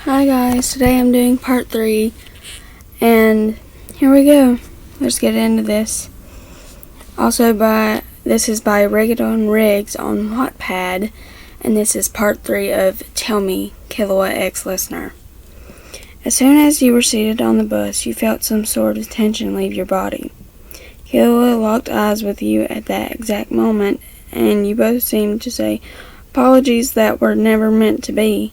Hi guys, today I'm doing part 3, and here we go. Let's get into this. This is by Rigadon Riggs on Wattpad, and this is part 3 of Tell Me, Killua ex-listener. As soon as you were seated on the bus, you felt some sort of tension leave your body. Killua locked eyes with you at that exact moment, and you both seemed to say apologies that were never meant to be.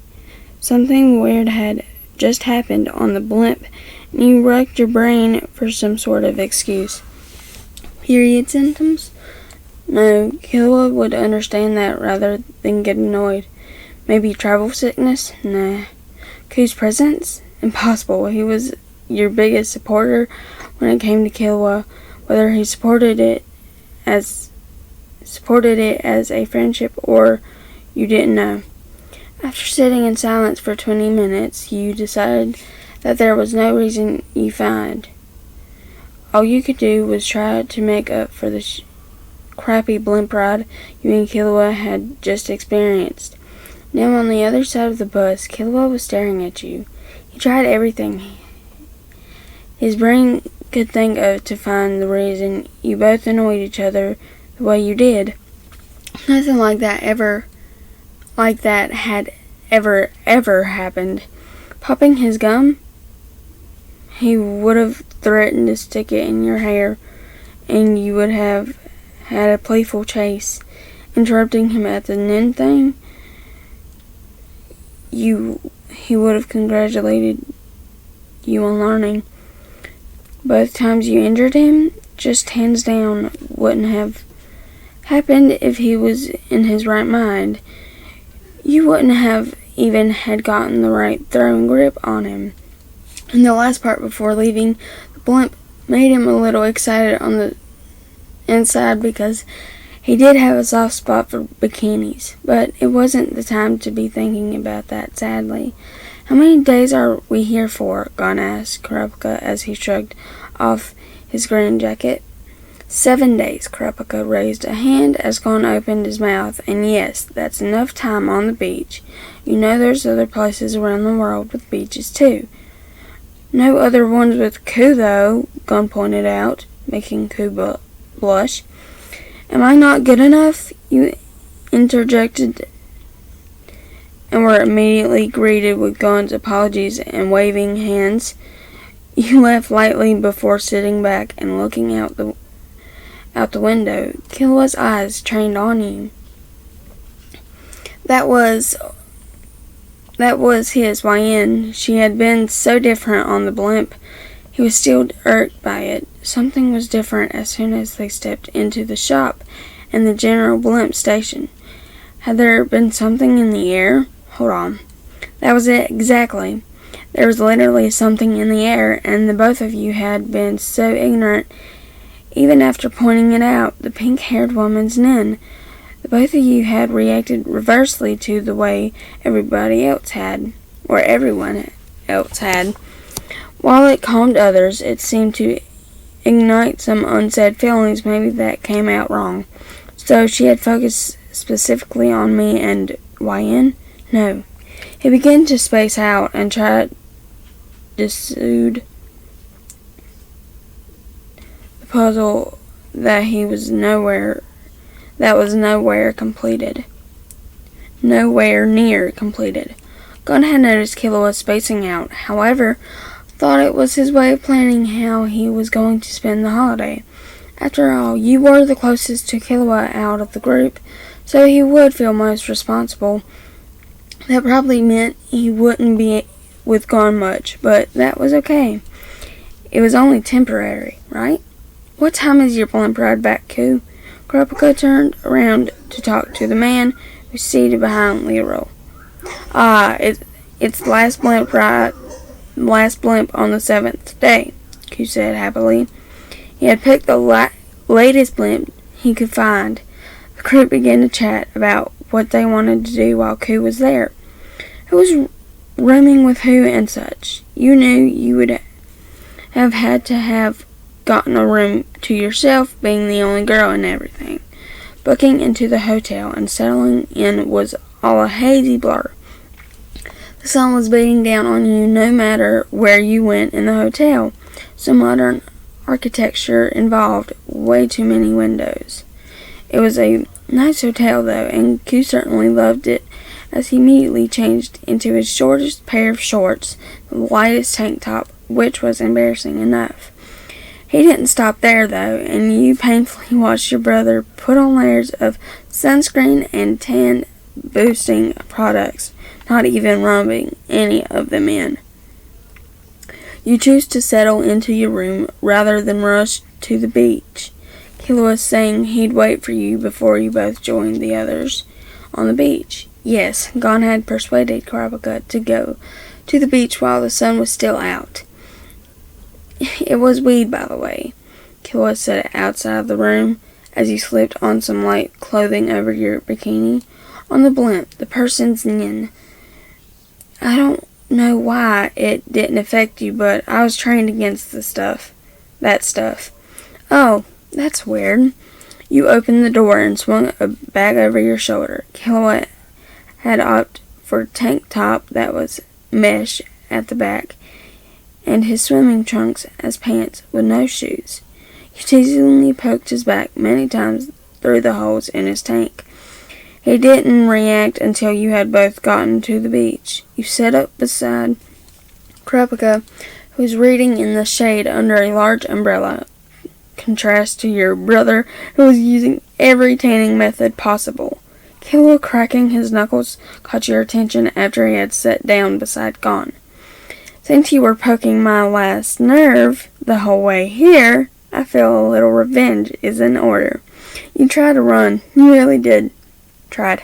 Something weird had just happened on the blimp, and you racked your brain for some sort of excuse. Period symptoms? No, Killua would understand that rather than get annoyed. Maybe travel sickness? Nah. Ku's presence? Impossible. He was your biggest supporter when it came to Killua. Whether he supported it as a friendship or you didn't know. After sitting in silence for 20 minutes, you decided that there was no reason you found. All you could do was try to make up for the crappy blimp ride you and Killua had just experienced. Now on the other side of the bus, Killua was staring at you. He tried everything his brain could think of to find the reason you both annoyed each other the way you did. Nothing like that had ever happened. Popping his gum? He would have threatened to stick it in your hair, and you would have had a playful chase. Interrupting him at the nin thing? He would have congratulated you on learning. Both times you injured him, just hands down, wouldn't have happened if he was in his right mind. You wouldn't have even had gotten the right throwing grip on him. And the last part before leaving the blimp made him a little excited on the inside because he did have a soft spot for bikinis. But it wasn't the time to be thinking about that, sadly. How many days are we here for? Gon asked Kurapika as he shrugged off his green jacket. 7 days. Kurapika raised a hand as Gon opened his mouth, and yes, that's enough time on the beach. You know there's other places around the world with beaches too. No other ones with Ku though, Gon pointed out, making Ku blush. Am I not good enough? You interjected, and were immediately greeted with Gon's apologies and waving hands. You laughed lightly before sitting back and looking out the window. Killua's eyes trained on you. That was his YN. She had been so different on the blimp. He was still irked by it. Something was different as soon as they stepped into the shop and the general blimp station. Had there been something in the air? Hold on. That was it, exactly. There was literally something in the air, and the both of you had been so ignorant. Even after pointing it out, the pink-haired woman's nin. The both of you had reacted reversely to the way everyone else had. While it calmed others, it seemed to ignite some unsaid feelings maybe that came out wrong. So she had focused specifically on me and YN? No. He began to space out and tried to soothe the puzzle that was nowhere near completed. Gon had noticed Killua spacing out, however, thought it was his way of planning how he was going to spend the holiday. After all, you were the closest to Killua out of the group, so he would feel most responsible. That probably meant he wouldn't be with Gon much, but that was okay. It was only temporary, right? What time is your blimp ride back, Ku? Kurapika turned around to talk to the man who was seated behind Leroy. It's last blimp on the 7th day, Ku said happily. He had picked the latest blimp he could find. The group began to chat about what they wanted to do while Ku was there. Who was rooming with who and such. You knew you would have had to have gotten a room to yourself, being the only girl and everything. Booking into the hotel and settling in was all a hazy blur. The sun was beating down on you no matter where you went in the hotel. So modern architecture involved way too many windows. It was a nice hotel though, and Q certainly loved it as he immediately changed into his shortest pair of shorts, the lightest tank top, which was embarrassing enough. He didn't stop there though, and you painfully watched your brother put on layers of sunscreen and tan boosting products, not even rubbing any of them in. You choose to settle into your room rather than rush to the beach. Killua was saying he'd wait for you before you both joined the others on the beach. Yes, Gon had persuaded Kurapika to go to the beach while the sun was still out. It was weed, by the way. Killua said outside of the room as you slipped on some light clothing over your bikini. On the blimp, the person's nin. I don't know why it didn't affect you, but I was trained against that stuff. Oh, that's weird. You opened the door and swung a bag over your shoulder. Killua had opted for a tank top that was mesh at the back, and his swimming trunks as pants with no shoes. You teasingly poked his back many times through the holes in his tank. He didn't react until you had both gotten to the beach. You sat up beside Kurapika, who was reading in the shade under a large umbrella, contrast to your brother, who was using every tanning method possible. Killua, cracking his knuckles, caught your attention after he had sat down beside Gon. Since you were poking my last nerve the whole way here, I feel a little revenge is in order. You tried to run. You really did. Tried.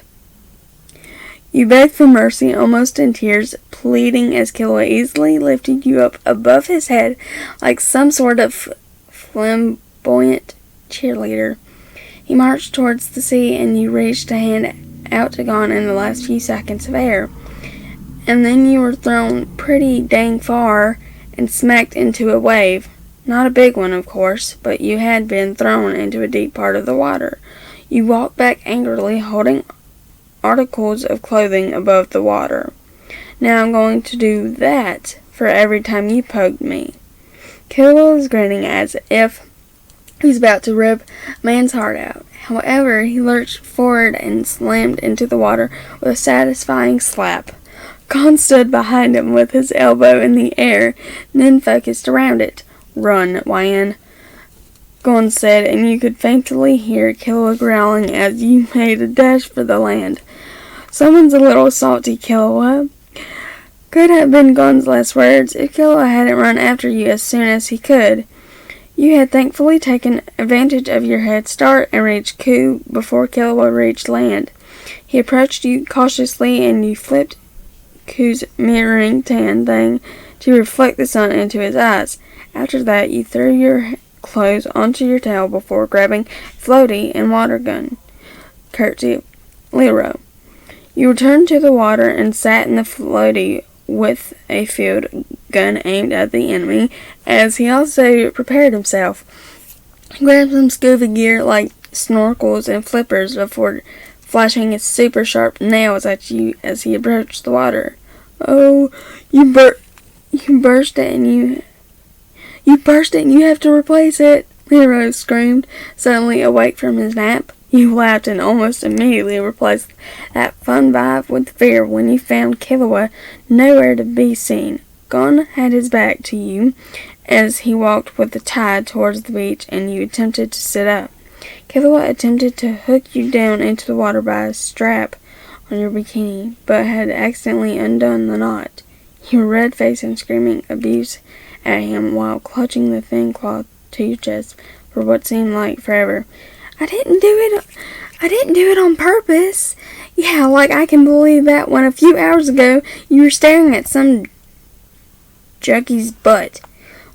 You begged for mercy, almost in tears, pleading as Killua easily lifted you up above his head like some sort of flamboyant cheerleader. He marched towards the sea, and you reached a hand out to Gon in the last few seconds of air. And then you were thrown pretty dang far and smacked into a wave. Not a big one, of course, but you had been thrown into a deep part of the water. You walked back angrily, holding articles of clothing above the water. Now I'm going to do that for every time you poked me. Killua was grinning as if he was about to rip a man's heart out. However, he lurched forward and slammed into the water with a satisfying slap. Gon stood behind him with his elbow in the air, then focused around it. Run, Wyan, Gon said, and you could faintly hear Killua growling as you made a dash for the land. Someone's a little salty, Killua. Could have been Gon's last words if Killua hadn't run after you as soon as he could. You had thankfully taken advantage of your head start and reached Ku before Killua reached land. He approached you cautiously, and you flipped Ku's mirroring tan thing to reflect the sun into his eyes. After that, you threw your clothes onto your tail before grabbing floaty and water gun, courtesy of Lero. You returned to the water and sat in the floaty with a field gun aimed at the enemy, as he also prepared himself. He grabbed some scuba gear like snorkels and flippers before flashing his super sharp nails at you as he approached the water. Oh, you burst it and you have to replace it, Lero screamed, suddenly awake from his nap. You laughed and almost immediately replaced that fun vibe with fear when you found Killua nowhere to be seen. Gon had his back to you as he walked with the tide towards the beach, and you attempted to sit up. Killua attempted to hook you down into the water by a strap on your bikini, but had accidentally undone the knot. You were red-faced and screaming abuse at him while clutching the thin cloth to your chest for what seemed like forever. I didn't do it on purpose. Yeah, like I can believe that when a few hours ago you were staring at some junkie's butt.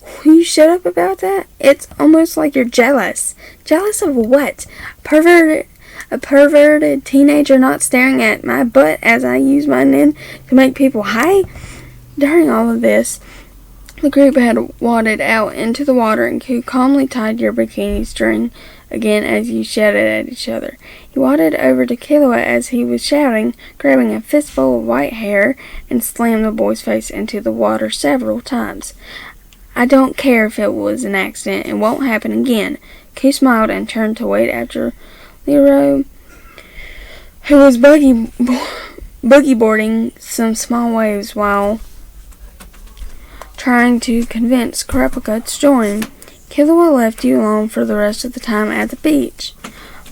Will you shut up about that? It's almost like you're jealous. Jealous of what? A perverted teenager not staring at my butt as I use my nin to make people high? During all of this, the group had waded out into the water, and Ku calmly tied your bikini string again as you shouted at each other. He waddled over to Killua as he was shouting, grabbing a fistful of white hair, and slammed the boy's face into the water several times. I don't care if it was an accident. It won't happen again. Q smiled and turned to wait after Leroy, who was boogie boarding some small waves while trying to convince Kurapika to join. Killua left you alone for the rest of the time at the beach.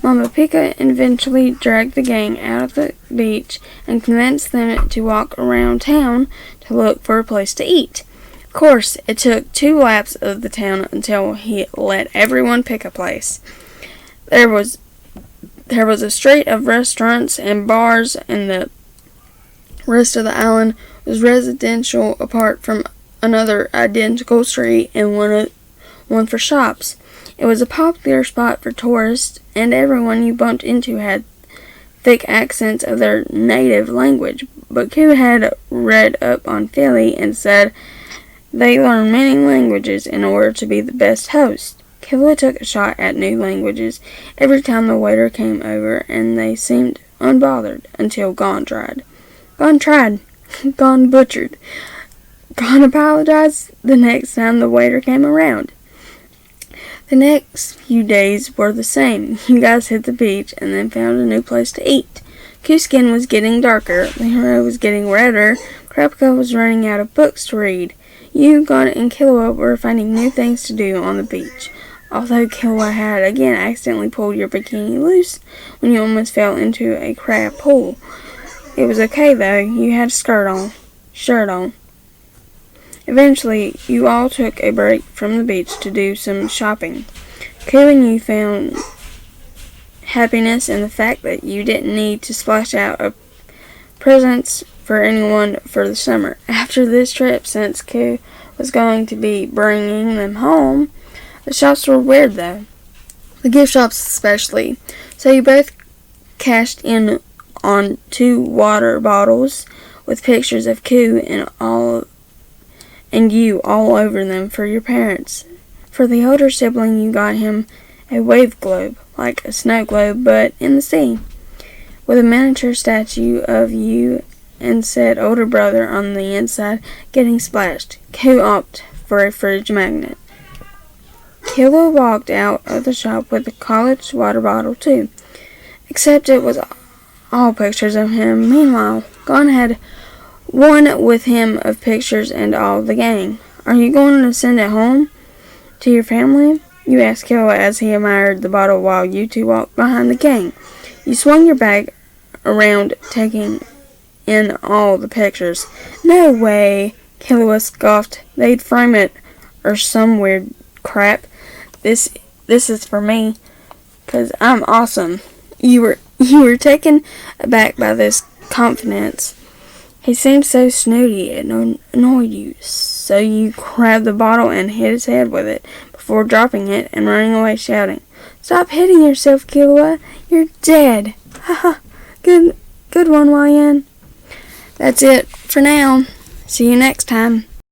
Mama Pika eventually dragged the gang out of the beach and convinced them to walk around town to look for a place to eat. Of course, it took 2 laps of the town until he let everyone pick a place. There was a street of restaurants and bars, and the rest of the island was residential apart from another identical street and one for shops. It was a popular spot for tourists, and everyone you bumped into had thick accents of their native language. But Q had read up on Philly and said they learn many languages in order to be the best host. Killua took a shot at new languages every time the waiter came over, and they seemed unbothered until Gon tried. Gon butchered. Gon apologized the next time the waiter came around. The next few days were the same. You guys hit the beach and then found a new place to eat. Q's skin was getting darker, Leroy was getting redder, Kurapika was running out of books to read. You, Gon, and Killua were finding new things to do on the beach. Although Killua had again accidentally pulled your bikini loose when you almost fell into a crab pool. It was okay though, you had a shirt on. Eventually, you all took a break from the beach to do some shopping. Q and you found happiness in the fact that you didn't need to splash out presents for anyone for the summer. After this trip, since Q was going to be bringing them home, the shops were weird though. The gift shops especially. So you both cashed in on 2 water bottles with pictures of Q and you all over them for your parents. For the older sibling, you got him a wave globe, like a snow globe, but in the sea, with a miniature statue of you and said older brother on the inside getting splashed. Q opted for a fridge magnet. Killua walked out of the shop with a college water bottle too, except it was all pictures of him. Meanwhile, Gon had one with him of pictures and all the gang. Are you going to send it home to your family? You asked Killua as he admired the bottle while you two walked behind the gang. You swung your bag around, taking in all the pictures. No way, Killua scoffed. They'd frame it or some weird crap. This is for me, 'cause I'm awesome. You were taken aback by this confidence. He seemed so snooty it annoyed you, so you grabbed the bottle and hit his head with it before dropping it and running away shouting, "Stop hitting yourself, Killua! You're dead!" Haha, good one, YN. That's it for now. See you next time.